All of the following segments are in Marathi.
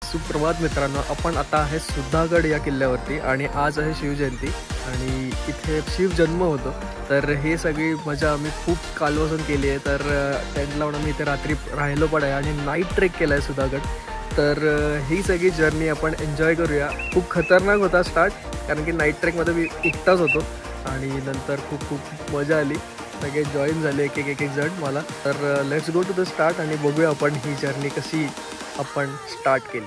सुप्रभात मित्रांनो, आपण आता आहे सुधागड या किल्ल्यावरती आणि आज आहे शिवजयंती आणि इथे शिवजन्म होतो. तर हे सगळी मजा आम्ही खूप कालपासून केली आहे. तर टेंट लावून आम्ही इथे रात्री राहिलो पण आहे आणि नाईट ट्रेक केला आहे सुधागड. तर ही सगळी जर्नी आपण एन्जॉय करूया. खूप खतरनाक होता स्टार्ट, कारण की नाईट ट्रेकमध्ये मी एकटाच होतो आणि नंतर खूप खूप मजा आली. सगळे जॉईन झाले एक एक जण मला. तर let's go to the start आणि बघूया आपण ही जर्नी कशी आपण स्टार्ट केली.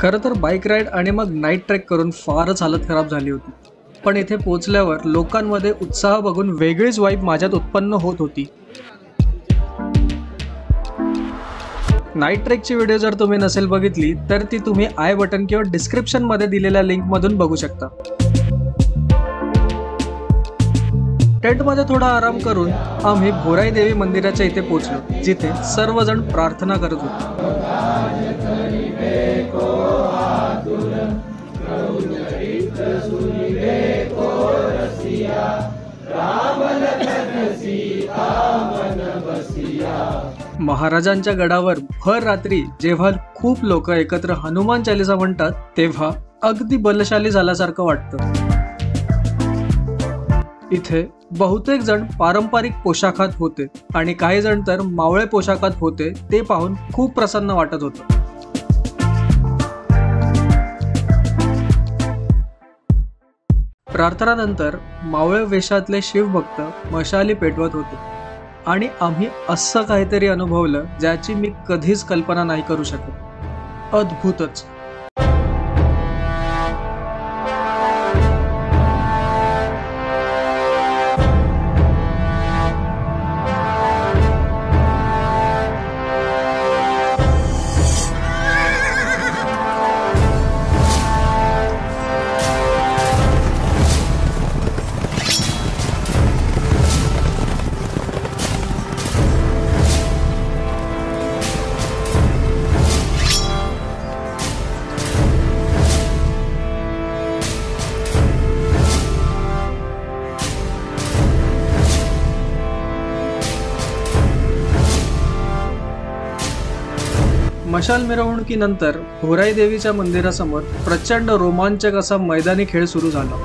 खरं तर बाईक राईड आणि मग नाईट ट्रेक करून फारच हालत खराब झाली होती. पण इथे पोचल्यावर लोकांमध्ये उत्साह बघून वेगळीच वाईब माझ्यात उत्पन्न होत होती. नाईट ट्रेकची व्हिडिओ जर तुम्ही नसेल बघितली तर ती तुम्ही आय बटन किंवा डिस्क्रिप्शन मध्ये दिलेल्या लिंक मधून बघू शकता. टेंट मध्ये थोडा आराम करून आम्ही भोराई देवी मंदिराच्या इथे पोहोचलो, जिथे सर्वजण प्रार्थना करत होते. महाराजांच्या गडावर भर रात्री जेव्हा खूप लोक एकत्र हनुमान चालीसा म्हणतात तेव्हा अगदी बलशाली झाल्यासारखं वाटतं. इथे बहुतेक जण पारंपरिक पोशाखात होते आणि काही जण तर मावळे पोशाखात होते. ते पाहून खूप प्रसन्न वाटत होतं. प्रार्थनानंतर मावळे वेशातले शिवभक्त मशाली पेटवत होते आणि आम्ही असं काहीतरी अनुभवलं ज्याची मी कधीच कल्पना नाही करू शकत. अद्भुतच. मशाल मिरवणुकीनंतर भोराई देवीच्या मंदिरासमोर प्रचंड रोमांचक असा मैदानी खेळ सुरू झाला.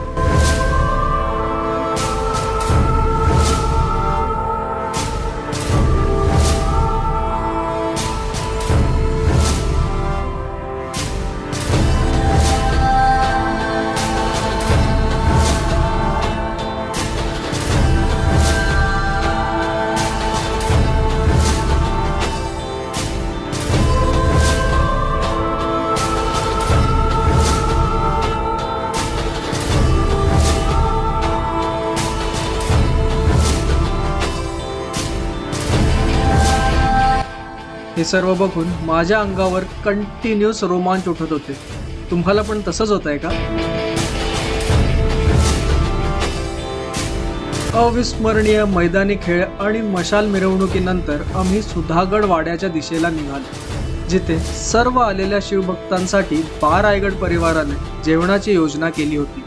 हे सर्व बघून माझ्या अंगावर कंटिन्यूस रोमांच उठत होते. तुम्हाला पण तसंच होत आहे का? अविस्मरणीय मैदानी खेळ आणि मशाल मिरवणुकीनंतर आम्ही सुधागड वाड्याच्या दिशेला निघालो, जिथे सर्व आलेल्या शिवभक्तांसाठी रायगड परिवाराने जेवणाची योजना केली होती.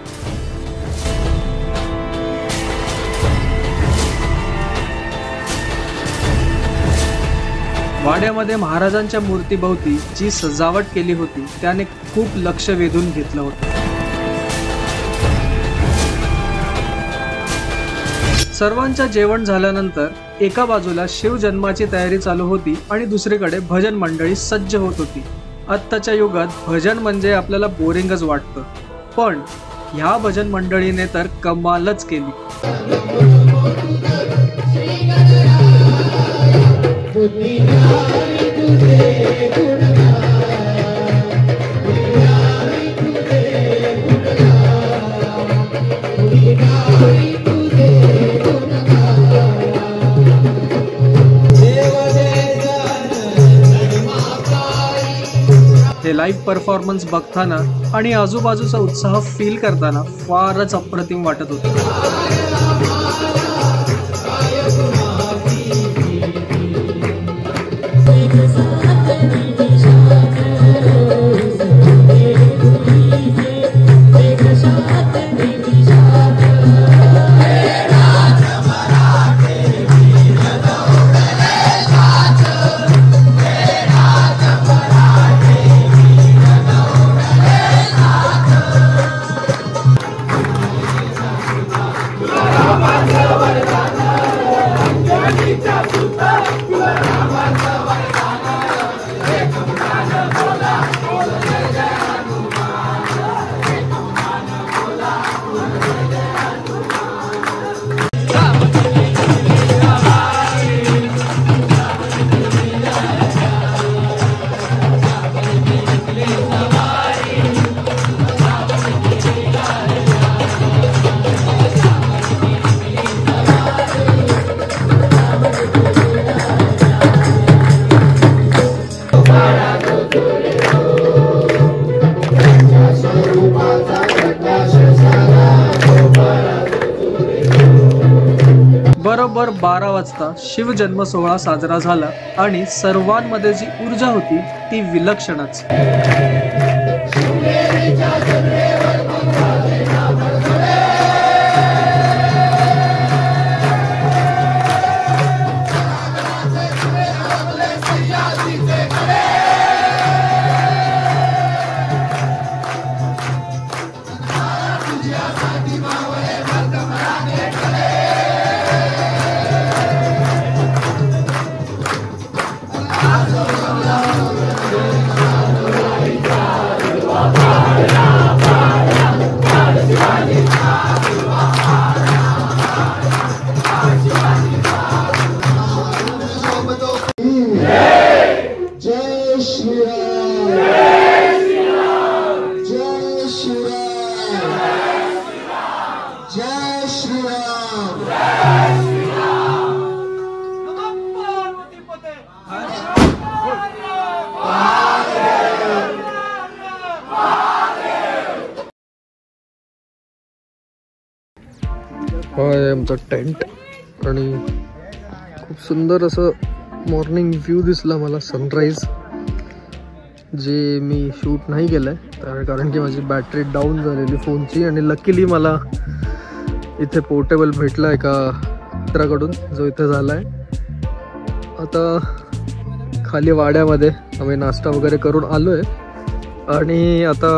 वाड्यामध्ये महाराजांच्या मूर्तीभोवती जी सजावट केली होती त्याने खूप लक्ष वेधून घेतलं होतं. सर्वांचं जेवण झाल्यानंतर एका बाजूला शिवजन्माची तयारी चालू होती आणि दुसरीकडे भजन मंडळी सज्ज होत होती. आत्ताच्या युगात भजन म्हणजे आपल्याला बोरिंगच वाटतं, पण ह्या भजन मंडळीने तर कमालच केली. हे लाईव्ह परफॉर्मन्स बघताना आणि आजूबाजूचा उत्साह फील करताना फारच अप्रतिम वाटत होतं. बरोबर 12 वाजता शिवजन्म सोहळा साजरा झाला आणि सर्वांमध्ये जी ऊर्जा होती ती विलक्षणच. हा आहे आमचा टेंट आणि खूप सुंदर असं मॉर्निंग व्ह्यू दिसला मला, सनराईज, जे मी शूट नाही केलं आहे कारण की माझी बॅटरी डाऊन झालेली फोनची. आणि लकीली मला इथे पोर्टेबल भेटला एका मित्राकडून जो इथे झाला आहे. आता खाली वाड्यामध्ये आम्ही नाश्ता वगैरे करून आलो आहे आणि आता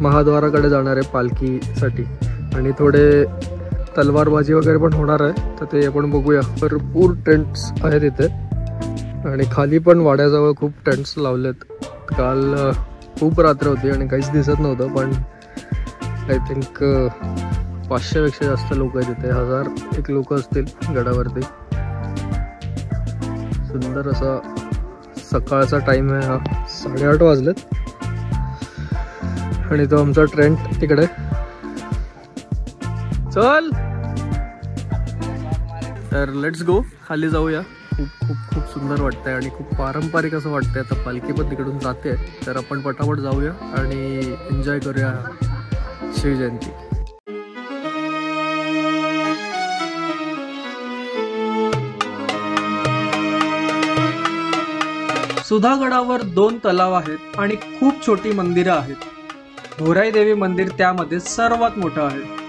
महाद्वाराकडे जाणार आहे पालखीसाठी आणि थोडे तलवारबाजी वगैरे पण होणार आहे, तर ते आपण बघूया. भरपूर टेंट्स आहेत इथे आणि खाली पण वाड्याजवळ खूप टेंट्स लावलेत. काल खूप रात्र होती आणि काहीच दिसत नव्हतं, पण आय थिंक 500पेक्षा जास्त लोक आहेत इथे, 1000 लोक असतील गडावरती. सुंदर असा सकाळचा टाइम आहे हा, 8:30 वाजलेत आणि तो आमचा टेंट तिकडे. चल तर लेट्स गो, खाली जाऊया. खूप खूप खूप सुंदर वाटतंय आणि खूप पारंपरिक असं वाटतंय. आता पालखी पण तिकडून जाते, तर आपण पटापट जाऊया आणि एन्जॉय करूया शिवजयंती. सुधागडावर 2 तलाव आहेत आणि खूप छोटी मंदिरं आहेत. भोराई देवी मंदिर त्यामध्ये सर्वात मोठं आहे.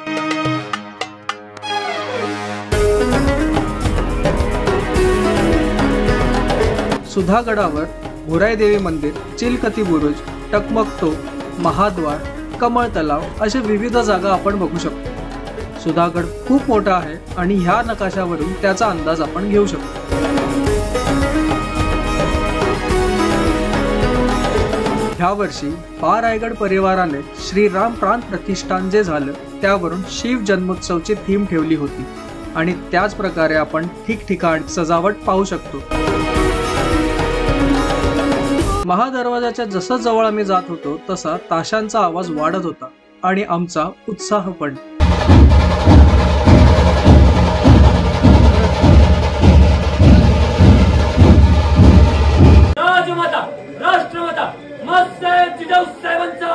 सुधागडावर भोराई देवी मंदिर, चिलकती बुरुज, टकमक, महाद्वार, कमळ तलाव असे विविध जागा आपण बघू शकतो. सुधागड खूप मोठा आहे आणि ह्या नकाशावरून त्याचा अंदाज आपण घेऊ शकतो. ह्या वर्षी पा रायगड परिवाराने श्रीराम प्राण प्रतिष्ठान जे झालं त्यावरून शिव जन्मोत्सवची थीम ठेवली होती आणि त्याच प्रकारे आपण ठिकठिकाणी सजावट पाहू शकतो. महादरवाजाच्या जसं जवळ आम्ही जात होतो तसा ताशांचा आवाज वाढत होता आणि आमचा उत्साह पण. राजमाता, राष्ट्रमाता, जिजाऊ साहेबांचा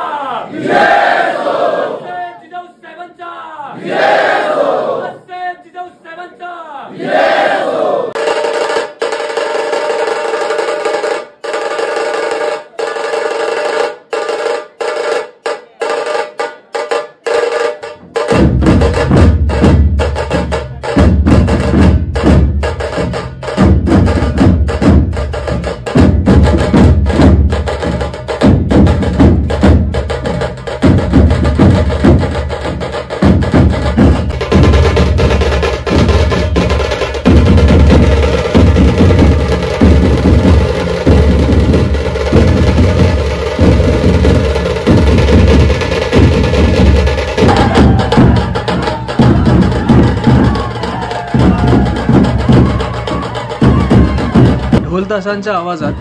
ढोलताशांच्या आवाजात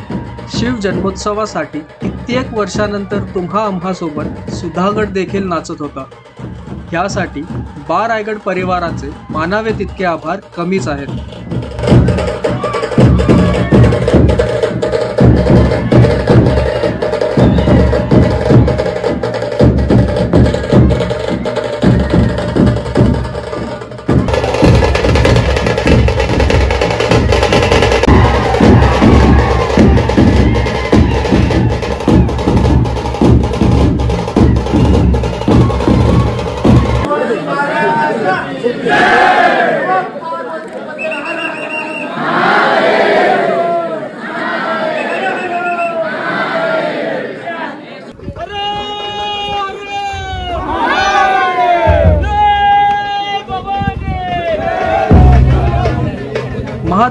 शिव जन्मोत्सवासाठी कित्येक वर्षानंतर तुम्हा आम्हा सोबत सुधागड देखील नाचत होता. यासाठी पा रायगड परिवाराचे मानावे तितके आभार कमीच आहेत.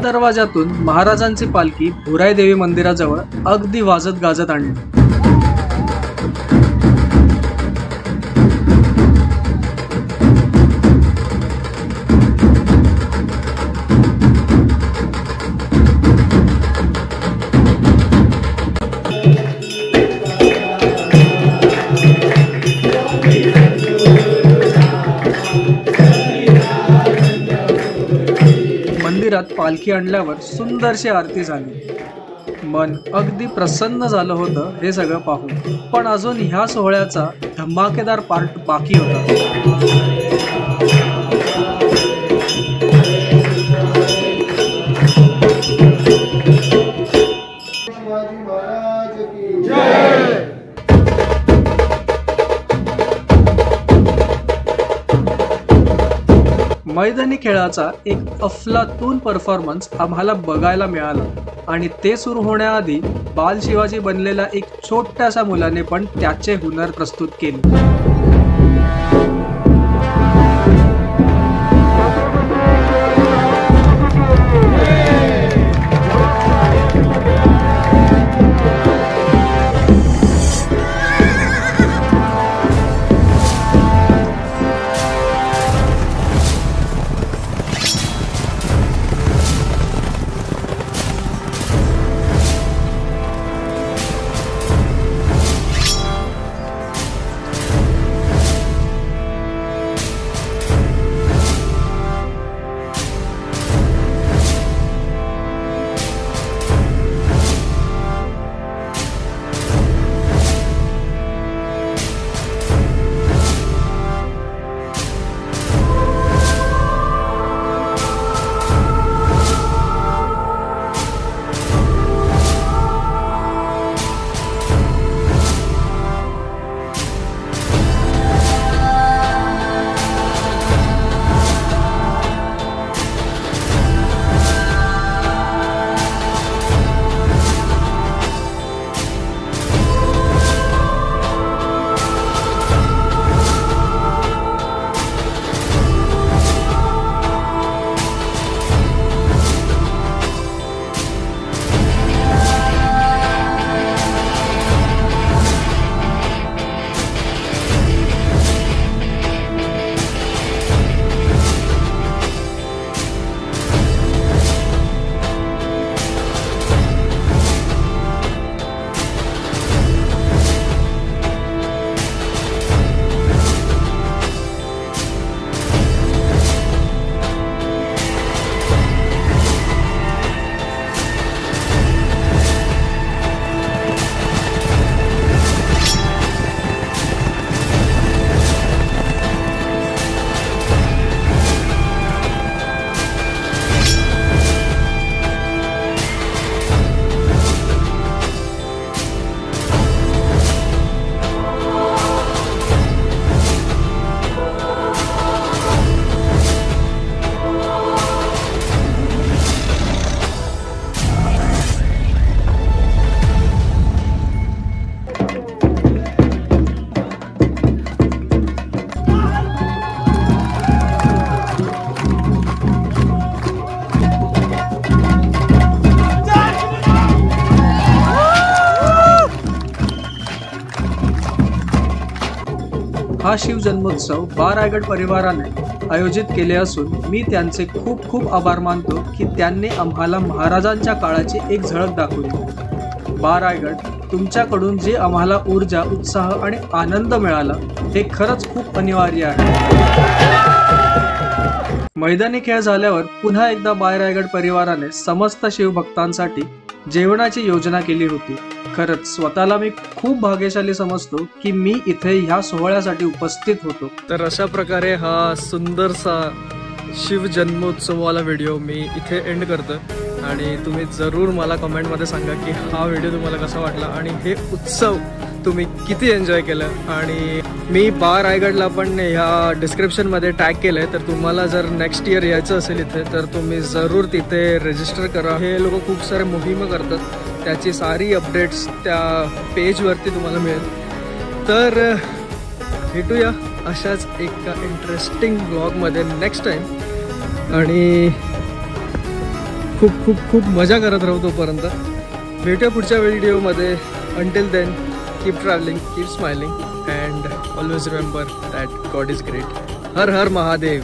दरवाजातून महाराजांची पालखी भुराई देवी मंदिराजवळ अगदी वाजत गाजत आणली. मंदिरात पालखी आणल्यावर सुंदरशी आरती झाली. मन अगदी प्रसन्न झालं होतं हे सगळं पाहून. पण अजून ह्या सोहळ्याचा धमाकेदार पार्ट बाकी होता. मैदानी खेळाचा एक अफलातून परफॉर्मन्स आम्हाला बघायला मिळाला आणि ते सुरू होण्याआधी बाल शिवाजी बनलेल्या एक छोट्याशा मुलाने पण त्याचे हुनर प्रस्तुत केले. हा शिवजन्मोत्सव बा रायगड परिवाराने आयोजित केले असून मी त्यांचे खूप खूप आभार मानतो की त्यांनी आम्हाला महाराजांच्या काळाची एक झलक दाखवली. बा रायगड, तुमच्याकडून जे आम्हाला ऊर्जा, उत्साह आणि आनंद मिळाला हे खरंच खूप अनिवार्य आहे. मैदानी खेळ झाल्यावर पुन्हा एकदा बा रायगड परिवाराने समस्त शिवभक्तांसाठी जेवणाची योजना केली होती. खरंच स्वतःला मी खूप भाग्यशाली समजतो की मी इथे ह्या सोहळ्यासाठी उपस्थित होतो. तर अशा प्रकारे हा सुंदरसा शिव जन्मोत्सवाला व्हिडिओ मी इथे एंड करतो आणि तुम्ही जरूर मला कमेंटमध्ये सांगा की हा व्हिडिओ तुम्हाला कसा वाटला आणि हे उत्सव तुम्ही किती एन्जॉय केलं. आणि मी बा रायगडला पण ह्या डिस्क्रिप्शनमध्ये टॅग केलं आहे, तर तुम्हाला जर नेक्स्ट इयर यायचं असेल इथे तर तुम्ही जरूर तिथे रजिस्टर करा. हे लोक खूप सारे मोहिम करतात, त्याची सारी अपडेट्स त्या पेजवरती तुम्हाला मिळेल. तर भेटूया अशाच एका इंटरेस्टिंग ब्लॉगमध्ये नेक्स्ट टाईम. आणि खूप खूप खूप मजा करत राहू तोपर्यंत. भेटूया पुढच्या व्हिडिओमध्ये. Until then keep travelling, keep smiling and always remember that God is great. Har Har Mahadev.